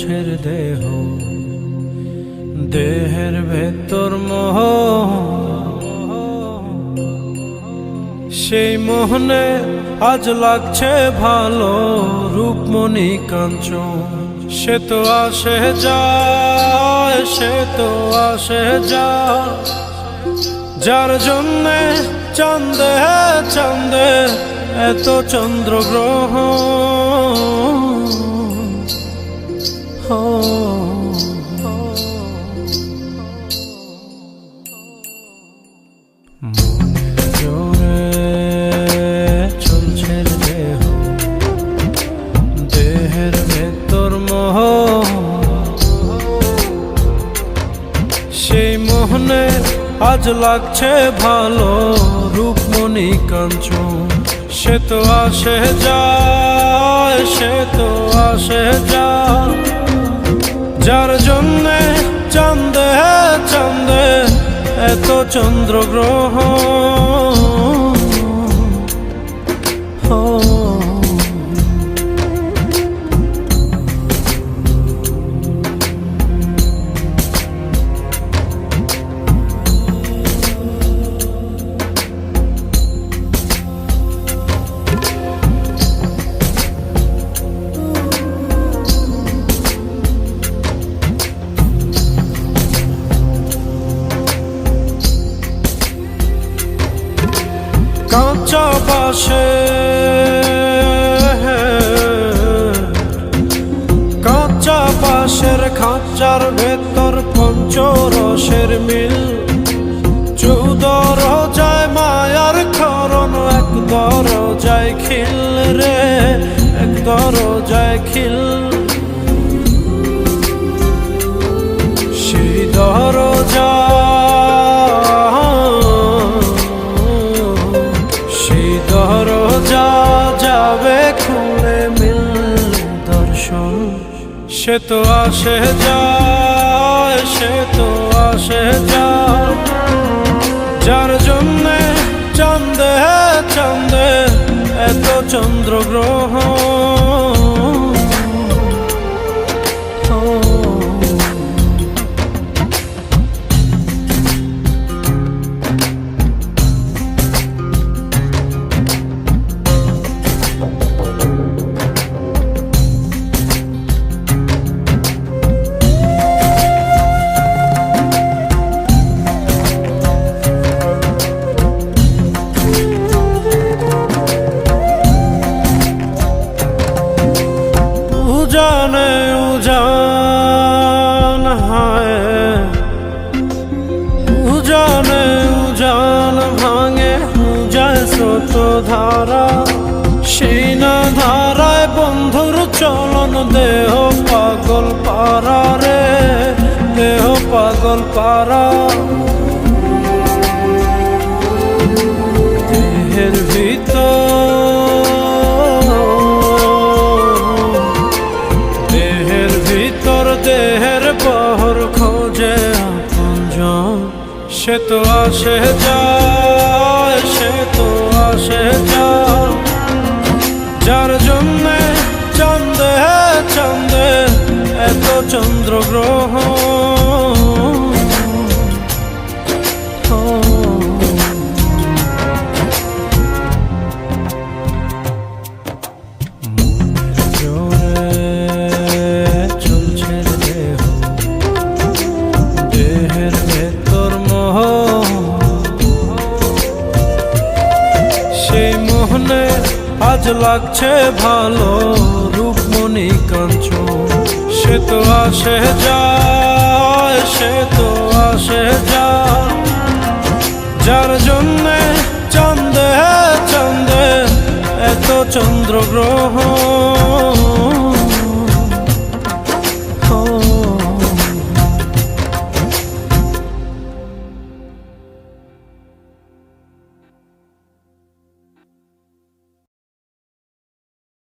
চলছে দেহ, দেহের ভেতর মোহ, সেই মোহনে আজ লাগছে ভালো রূপমণি কাঞ্চন। সে তো আসে যায়, সে তো আসে যায়, যার জন্যে চাঁদে চাঁদে এত চন্দ্রগ্রহ। মনের জোরে চলছে দেহ, দেহের ভেতর মোহ, সেই মোহনে আজ লাগছে ভালো রূপমণি কাঞ্চন। সে তো আসে যায়, সে তো আসে যায়, যার জন্যে চাঁদে চাঁদে এত চন্দ্রগ্রহ। কাঁচা বাসে কাঁচা বাসের খাঁচার ভেতর পঞ্চরসের মিল, 14 রোজায় মায়ার খরণ, এক দরজায় খিল রে, এক দরজায় খিল। সেই দরজা দরজা যাবে খুলে মিল দর্শন। সে তো আসে যায়, সে তো আসে যায়, যার জন্যে চাঁদে চাঁদে এত চন্দ্রগ্রহ। উজানে উজান হায়, উজানে উজান ভাঙে যায় স্রোত ধারা, সেই না ধারায় বন্ধুর চলন। দেহ পাগল পারা রে, দেহ পাগল পারা। দেহের ভিতর দেহের পহর খোঁজে আপনজন। সে তো আসে যায়, সে তো আসে যায়, যার জন্যে চাঁদে চাঁদে এত চন্দ্রগ্রহ। আজ লাগছে ভালো রূপমণি কাঞ্চন। সে তো আসে যায়, সে তো আসে যায়, যার জন্যে চাঁদে চাঁদে এত চন্দ্রগ্রহ।